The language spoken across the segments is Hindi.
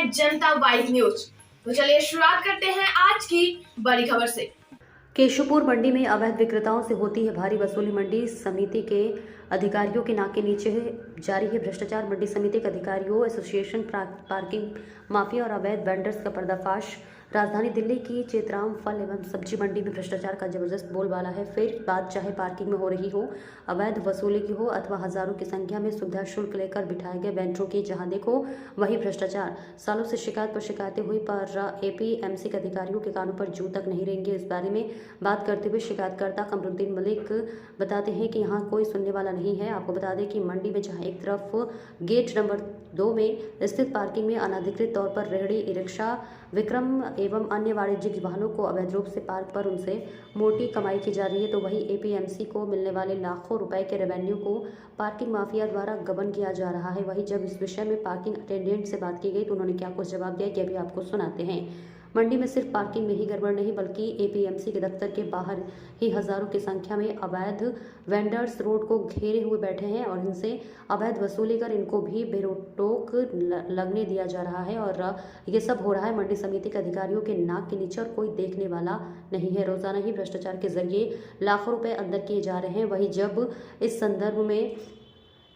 है जनता वाइब न्यूज। तो चलिए शुरुआत करते हैं आज की बड़ी खबर से। केशवपुर मंडी में अवैध विक्रेताओं से होती है भारी वसूली। मंडी समिति के अधिकारियों के नाक के नीचे जारी है भ्रष्टाचार। मंडी समिति के अधिकारियों एसोसिएशन पार्किंग माफिया और अवैध वेंडर्स का पर्दाफाश। राजधानी दिल्ली की चेतराम फल एवं सब्जी मंडी में भ्रष्टाचार का जबरदस्त बोलबाला है। फिर बात चाहे पार्किंग में हो रही हो, अवैध वसूली की हो अथवा हजारों की संख्या में सुविधा शुल्क लेकर बिठाए गए वेंडरों की, जहां देखो वही भ्रष्टाचार। सालों से शिकायत पर शिकायतें हुई पर एपीएमसी के अधिकारियों के कानों पर जू तक नहीं रेंगे। इस बारे में बात करते हुए शिकायतकर्ता कमरुद्दीन मलिक बताते हैं कि यहाँ कोई सुनने वाला नहीं है। आपको बता दें कि मंडी में जहाँ एक तरफ गेट नंबर 2 में स्थित पार्किंग में अनाधिकृत तौर पर रेहड़ी, ई रिक्शा, विक्रम एवं अन्य वाणिज्यिक वाहनों को अवैध रूप से पार्क पर उनसे मोटी कमाई की जा रही है, तो वहीं एपीएमसी को मिलने वाले लाखों रुपए के रेवेन्यू को पार्किंग माफिया द्वारा गबन किया जा रहा है। वहीं जब इस विषय में पार्किंग अटेंडेंट से बात की गई तो उन्होंने क्या कुछ जवाब दिया कि अभी आपको सुनाते हैं। मंडी में सिर्फ पार्किंग में ही गड़बड़ नहीं बल्कि एपीएमसी के दफ्तर के बाहर ही हजारों की संख्या में अवैध वेंडर्स रोड को घेरे हुए बैठे हैं और इनसे अवैध वसूली कर इनको भी बेरोक लगने दिया जा रहा है। और ये सब हो रहा है मंडी समिति के अधिकारियों के नाक के नीचे और कोई देखने वाला नहीं है। रोजाना ही भ्रष्टाचार के जरिए लाखों रुपए अंदर किए जा रहे हैं। वहीं जब इस संदर्भ में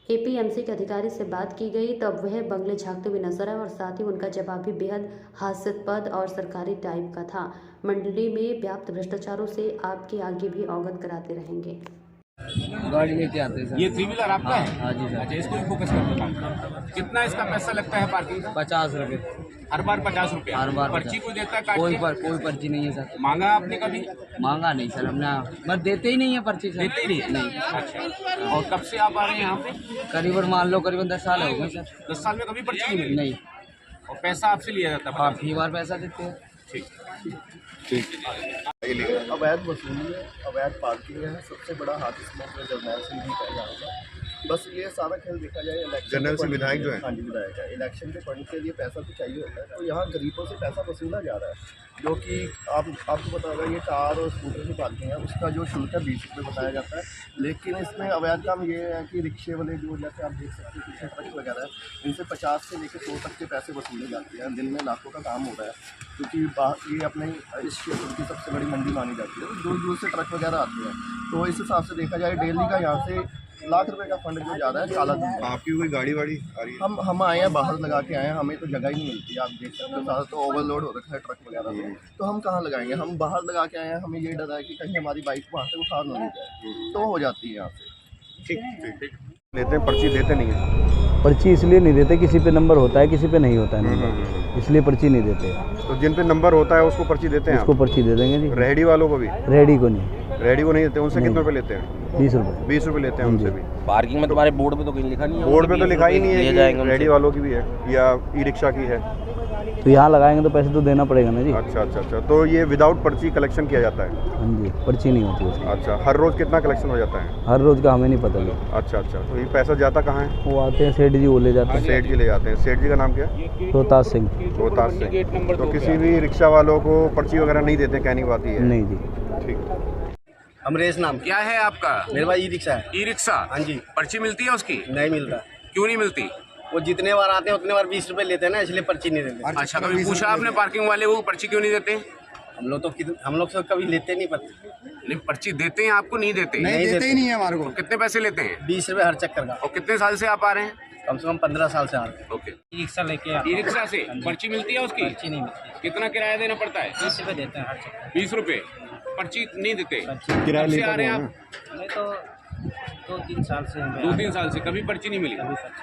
एपीएमसी के अधिकारी से बात की गई तब वह बंगले झांकते हुए नजर आए और साथ ही उनका जवाब भी बेहद हास्यास्पद और सरकारी टाइप का था। मंडी में व्याप्त भ्रष्टाचारों से आपके आगे भी अवगत कराते रहेंगे। गाड़ी लेके आते हैं। ये 3 व्हीलर आपका है? हाँ जी सर। अच्छा, इसको ही फोकस करते हैं। कितना इसका पैसा लगता है पार्किंग का? 50 रुपए। हर बार 50 रुपए? हर बार पर्ची 50। कोई देता है? कोई पर्ची नहीं है सर। मांगा आपने कभी? मांगा नहीं सर, हमने बस देते ही नहीं है पर्ची सर। देते ही नहीं? अच्छा, और कब से आप आ रहे हैं यहाँ पे? करीबन मान लो करीबन 10 साल हो गए सर। 10 साल में कभी पर्ची नहीं मिली? नहीं। और पैसा आपसे लिया जाता है? हाँ, फी बार पैसा देते हैं। ठीक। अवैध वसूली है, अवैध पार्किंग है, सबसे बड़ा हाथ इसमें जर्नैल सिंह जी का यहाँ का। बस ये सारा खेल देखा जाए इलेक्शन। जनरल सिंह विधायक जो है? हाँ जी, विधायक है। इलेक्शन के फंड के लिए पैसा तो चाहिए होता है, तो यहाँ गरीबों से पैसा वसूला जा रहा है। जो कि आपको पता होगा, ये कार और स्कूटर की पार्किंग है, उसका जो शुल्क है 20 रुपये बताया जाता है। लेकिन इसमें अवैध काम ये है कि रिक्शे वाले जो, जैसे आप देख सकते हैं पीछे ट्रक वगैरह है, इनसे 50 से लेकर 100 तक के पैसे वसूले जाते हैं। दिन में लाखों का काम हो रहा है, क्योंकि ये अपने इस क्षेत्र की सबसे बड़ी मंडी मानी जाती है। दूर दूर से ट्रक वगैरह आते हैं, तो इस हिसाब से देखा जाए डेली का यहाँ से लाख रुपए का फंड जो ज़्यादा है काला धन है। आपकी कोई गाड़ी वाड़ी आ रही है? हम आए हैं, बाहर लगा के आए हैं, हमें तो जगह ही नहीं मिलती। आप देख सकते हो सारा तो ओवरलोड हो रखा है ट्रक वगैरह में, तो हम कहाँ लगाएंगे। हम बाहर लगा के आए हैं, हमें ये डर है कि कहीं हमारी बाइक वहाँ से उठा ना ली जाए, तो हो जाती है यहाँ से। ठीक। लेते हैं, पर्ची देते नहीं है? पर्ची इसलिए नहीं देते, किसी पे नंबर होता है किसी पे नहीं होता है नंबर, इसलिए पर्ची नहीं देते। तो जिन पे नंबर होता है उसको पर्ची देते हैं? उसको पर्ची दे देंगे जी। रेहड़ी वालों को भी? रेडी को नहीं। रेहड़ी को नहीं देते? उनसे कितने रुपए लेते हैं? 20 रुपये। 20 रुपये लेते हैं उनसे भी। पार्किंग में तुम्हारे बोर्ड पे तो कहीं लिखा नहीं है? बोर्ड पे तो लिखा ही नहीं है जाएंगे रेहड़ी वालों की भी है या ई रिक्शा की है। तो यहाँ लगाएंगे तो पैसे तो देना पड़ेगा ना जी। अच्छा, तो ये विदाउट पर्ची कलेक्शन किया जाता है? हाँ जी, पर्ची नहीं होती उसकी। अच्छा, हर रोज़ कितना कलेक्शन हो जाता है? हर रोज़ का हमें नहीं पता जी। अच्छा, तो ये पैसा जाता कहाँ है? वो आते हैं सेठ जी, वो ले जाते हैं। सेठ जी ले जाते हैं। सेठ जी का नाम क्या है? रोहतास सिंह। रोहतास सिंह। तो किसी भी रिक्शा वालों को पर्ची वगैरह नहीं देते, कहने की बात ही है? नहीं जी। ठीक। अमरेश नाम। क्या है आपका? मेरे पास ई रिक्शा है। E rickshaw? हाँ जी। पर्ची मिलती है उसकी? नहीं मिल रहा। क्यों नहीं मिलती? वो जितने बार आते हैं उतने बार 20 रुपये लेते हैं ना, इसलिए पर्ची नहीं देते। अच्छा, कभी पूछा आपने पार्किंग वाले को पर्ची क्यों नहीं देते? हम लोग तो कभी लेते नहीं पर्ची। नहीं, पर्ची देते हैं आपको? नहीं देते? नहीं देते ही नहीं है हमारे को। तो कितने पैसे लेते हैं? 20 रुपये हर चक्कर का। और कितने साल से आप आ रहे हैं? कम से कम 15 साल से आ रहे हैं। ओके। ई रिक्शा लेके ई रिक्शा से पर्ची मिलती है उसकी? पर्ची नहीं मिलती। कितना किराया देना पड़ता है? 20 रुपये देते हैं हर चक्कर। 20 रुपये? पर्ची नहीं देते? किराया कब से लेता आ रहे हैं कौन आप? मैं तो 2-3 साल से 2-3 साल से कभी पर्ची नहीं मिली?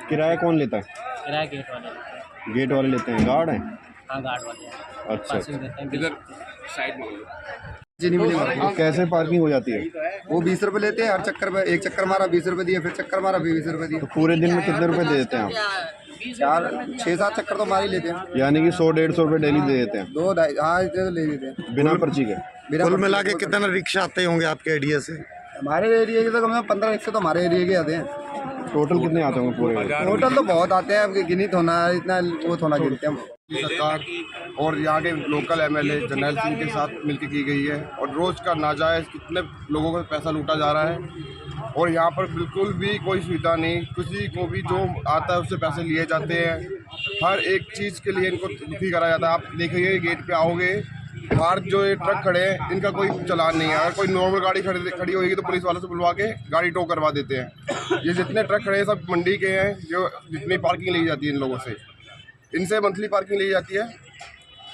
किराया कौन लेता है? किराया गेट वाले लेते हैं। गेट वाले लेते हैं? गार्ड हैं? हाँ, गार्ड वाले। अच्छा। पासिंग देते हैं। इधर साइड में नहीं मिली। तो कैसे पार्किंग हो जाती है? वो 20 रुपये लेते हैं हर चक्कर में। एक चक्कर मारा 20 रुपये दिए, फिर चक्कर मारा 20 रुपये दिए। तो पूरे दिन में कितने रुपए दे देते हैं आप? 6-7 चक्कर तो मार ही लेते हैं। यानी कि 100-150 रुपए डेली दे देते हैं? 2-2.5 हाँ इतने तो ले लेते हैं बिना पर्ची के? कुल मिला के कितना रिक्शा आते होंगे आपके एरिया से? हमारे एरिया के तो कम से कम 15 रिक्शे तो हमारे एरिया के आते हैं। टोटल कितने आते होंगे पूरे? टोटल तो बहुत आते हैं, अब गिनित होना इतना वो थोड़ा गिनते हैं हम। सरकार और यहाँ के लोकल एमएलए जर्नैल सिंह के साथ मिलकर की गई है और रोज़ का नाजायज़ कितने लोगों का पैसा लूटा जा रहा है और यहाँ पर बिल्कुल भी कोई सुविधा नहीं, किसी को भी जो आता है उससे पैसे लिए जाते हैं हर एक चीज़ के लिए इनको दुखी करा जाता है। आप देखिए गेट पे आओगे, बाहर जो ये ट्रक खड़े हैं इनका कोई चालान नहीं है। अगर कोई नॉर्मल गाड़ी खड़ी होगी तो पुलिस वालों से बुलवा के गाड़ी टो करवा देते हैं। ये जितने ट्रक खड़े हैं सब मंडी के हैं, जो जितनी पार्किंग ली जाती है इन लोगों से, इनसे मंथली पार्किंग ली जाती है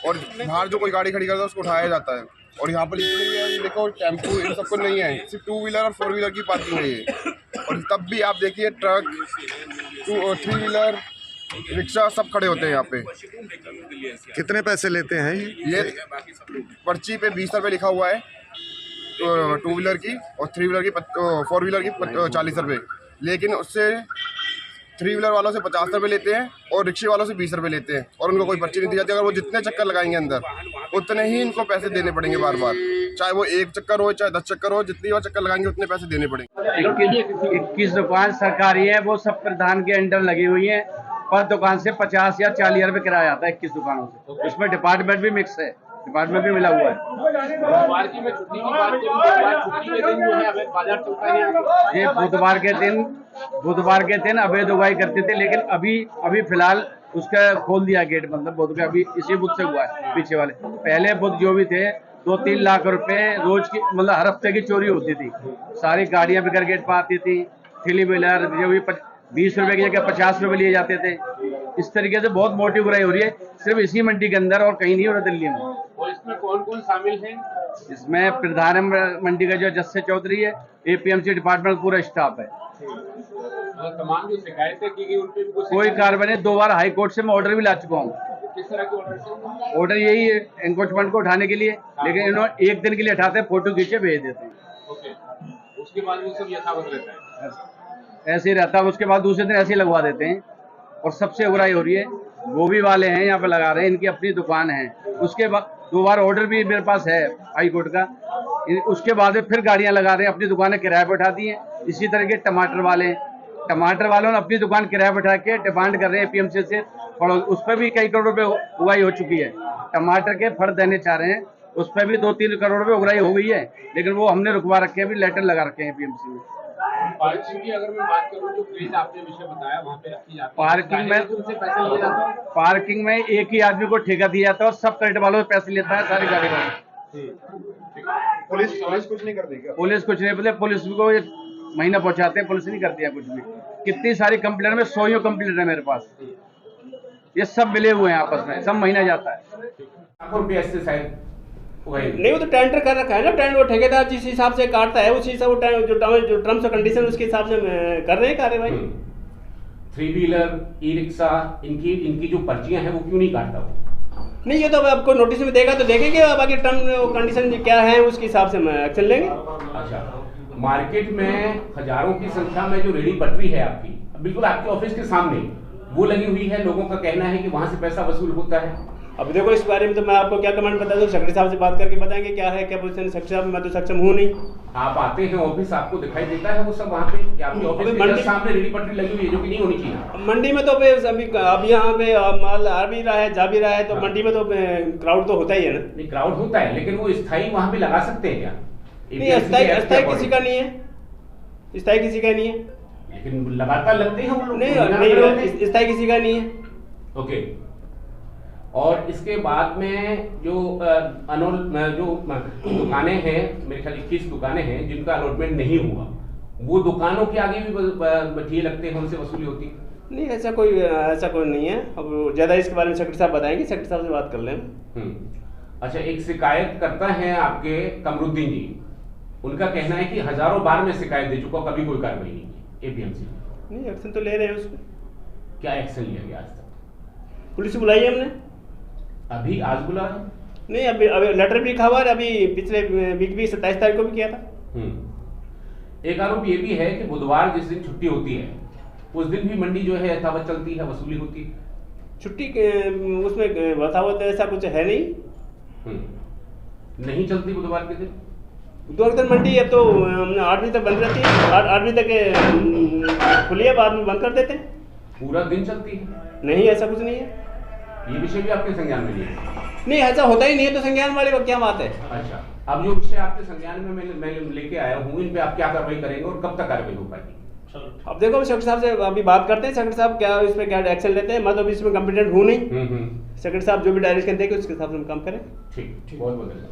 और बाहर जो कोई गाड़ी खड़ी करता है उसको उठाया जाता है। और यहाँ पर इतनी है, देखो टेम्पू इन सबको नहीं है, सिर्फ 2 व्हीलर और 4 व्हीलर की पार्किंग है ये। और तब भी आप देखिए ट्रक, 3 व्हीलर, रिक्शा सब खड़े होते हैं यहाँ पे। कितने पैसे लेते हैं ये पर्ची पे 20 रुपये लिखा हुआ है 2 व्हीलर की, और 3 व्हीलर की 4 व्हीलर की 40 रुपये, लेकिन उससे 3 व्हीलर वालों से 50 रुपये लेते हैं और रिक्शे वालों से 20 रुपये लेते हैं और उनको कोई पर्ची नहीं दी जाती। अगर वो जितने चक्कर लगाएंगे अंदर उतने ही इनको पैसे देने पड़ेंगे बार बार, चाहे वो 1 चक्कर हो चाहे 10 चक्कर हो, जितनी बार चक्कर लगाएंगे उतने पैसे देने पड़ेंगे। 21 दुकान सरकारी है, वो सब प्रधान के अंडर लगी हुई है। पर दुकान से 50 या 40 हज़ार रुपये किराया आता है 21 दुकानों से। इसमें डिपार्टमेंट भी मिक्स है, डिपार्टमेंट भी मिला हुआ है। ये बुधवार के दिन अवैध उगाई करते थे, लेकिन अभी फिलहाल उसका खोल दिया गेट, मतलब बुध का अभी इसी बुध से हुआ है। पीछे वाले पहले बुध जो भी थे 2-3 लाख रुपए रोज की, मतलब हर हफ्ते की चोरी होती थी। सारी गाड़ियां बिकर गेट पर आती थी, 3 व्हीलर जो भी 20 रुपए की जगह 50 रुपए लिए जाते थे। इस तरीके से बहुत मोटी बुराई हो रही है, सिर्फ इसी मंडी के अंदर और कहीं नहीं हो रहा दिल्ली में। और इसमें कौन कौन शामिल है? इसमें प्रधान मंडी का जो जस्से चौधरी है, APMC डिपार्टमेंट पूरा स्टाफ है। तमाम जो शिकायतें की गई उन पे भी कोई कार्रवाई नहीं। 2 बार हाई कोर्ट से मैं ऑर्डर भी ला चुका हूँ। किस तरह के ऑर्डर? ऑर्डर यही है एनक्रोचमेंट को उठाने के लिए, लेकिन इन्होंने 1 दिन के लिए उठाते हैं, फोटो खींचे भेज देते हैं। ओके, उसके बाद वो सब यथावत रहता है, ऐसे ही रहता है। उसके बाद दूसरे दिन ऐसे ही लगवा देते हैं। और सबसे बुराई हो रही है, गोभी वाले हैं यहाँ पे लगा रहे हैं, इनकी अपनी दुकान है। उसके बाद 2 बार ऑर्डर भी मेरे पास है हाई कोर्ट का। उसके बाद फिर गाड़ियाँ लगा रहे हैं, अपनी दुकानें किराए पर उठाती हैं। इसी तरह के टमाटर वालों ने अपनी दुकान किराए पर उठा के डिमांड कर रहे हैं APMC से, और उस पर भी कई करोड़ रुपए उगाई हो चुकी है। टमाटर के फड़ देने चाह रहे हैं, उस पर भी 2-3 करोड़ रुपए उगाई हो गई है, लेकिन वो हमने रुकवा रखे हैं, अभी लेटर लगा रखे हैं APMC में। पार्किंग की अगर मैं बात करूं, जो प्लेस आपने विषय बताया वहाँ पे रखी जाती है, पार्किंग में उनसे पैसे लिए जाते हैं। पार्किंग में एक ही आदमी को ठेका दिया जाता है और सब क्रेडिट वालों से पैसे लेता है सारी गाड़ी वालों। पुलिस कुछ नहीं करती क्या? पुलिस कुछ नहीं, मतलब पुलिस को ये महीना पहुंचाते हैं, पुलिस नहीं करती है कुछ भी। कितनी सारी कंप्लेंट में 100 कंप्लेंट है मेरे पास, ये सब मिले हुए हैं आपस में, सब महीना जाता है। नहीं, वो तो टेंडर कर रखा है ना, टेंडर वो ठेकेदार जिस हिसाब से काटता है उसी हिसाब जो टर्म्स और कंडीशन उसके हिसाब से कर रहे हैं कार्यवाही। 3 व्हीलर, ई-रिक्शा, इनकी जो पर्चियां हैं वो क्यों नहीं काटता वो? नहीं, ये तो अब आपको नोटिस में देगा तो देखेंगे, बाकी टर्म कंडीशन क्या है उसके हिसाब से हम एक्शन लेंगे। अच्छा, मार्केट में हजारों की संख्या में जो रेडी पटरी है आपकी, बिल्कुल आपके ऑफिस के सामने वो लगी हुई है, लोगों का कहना है कि वहां से पैसा वसूल होता है। अब देखो इस बारे में तो मैं आपको क्या कमेंट बता दूं, सेक्रेटरी साहब से बात करके बताएंगे क्या है क्या पोजीशन। सेक्रेटरी साहब मैं तो सक्षम हूँ नहीं। आप आते हैं ऑफिस, आपको दिखाई देता है वो सब वहाँ पे कि आपके ऑफिस के सामने रेडी पटरी लगी हुई है, जो कि नहीं होनी चाहिए। मंडी में तो अभी यहाँ पे माल आ भी रहा है, जा भी रहा है, तो मंडी में तो क्राउड तो होता ही है ना। नहीं, क्राउड होता है, लेकिन वो स्थायी वहाँ पे लगा सकते हैं क्या? नहीं, स्थायी किसी का नहीं है, स्थायी किसी का नहीं है, लेकिन लगातार लगते हैं वो लोग। नहीं, स्थायी किसी का नहीं है। ओके, और इसके बाद में जो दुकानें हैं, मेरे ख्याल 21 दुकानें हैं जिनका अलॉटमेंट नहीं हुआ, वो दुकानों के आगे भी बठिए लगते हैं, उनसे वसूली होती है? नहीं, ऐसा कोई नहीं है। अब ज़्यादा इसके बारे में सेक्रेटरी साहब बताएंगे, सेक्रेटरी साहब से बात कर लें। अच्छा, एक शिकायत करता है आपके कमरुद्दीन जी, उनका कहना है कि हजारों बार में शिकायत दे चुका, कभी कोई कार्रवाई नहीं की APMC। नहीं, एक्शन तो ले रहे हैं उसमें। क्या एक्शन लिया गया आज तक? पुलिस बुलाई है हमने अभी, आज बुला रहे? नहीं, अभी लेटर भी लिखा हुआ है, अभी पिछले वीक भी 27 तारीख को भी किया था। एक आरोप ये भी है कि बुधवार जिस दिन छुट्टी होती है उस दिन भी मंडी जो है यथावत चलती है, वसूली होती है। छुट्टी उसमें यथावत ऐसा कुछ है नहीं, नहीं चलती बुधवार के दिन। बुधवार के दिन मंडी अब तो 8 बजे तक बंद रहती है, 8 बजे तक खुली है, बाद में बंद कर देते हैं। पूरा दिन चलती है? नहीं, ऐसा कुछ नहीं है। ये विषय भी आपके संज्ञान में नहीं है? नहीं, ऐसा होता ही नहीं है, तो संज्ञान वाले को क्या बात है। अच्छा, अब जो विषय आपके संज्ञान में मैं लेके आया हूँ, इन पे आप क्या कार्रवाई करेंगे और कब तक कार्रवाई हो पाएगी? अब देखो सेक्रेटरी साहब से अभी बात करते हैं, सेक्रेटरी साहब क्या इस पे क्या एक्शन लेते हैं। मैं तो अभी इसमें कॉम्पिटेंट हूँ नहीं। सेक्रेटरी साहब जो भी डायरेक्शन देंगे उसके हिसाब से हम काम करें। ठीक, बहुत बहुत धन्यवाद।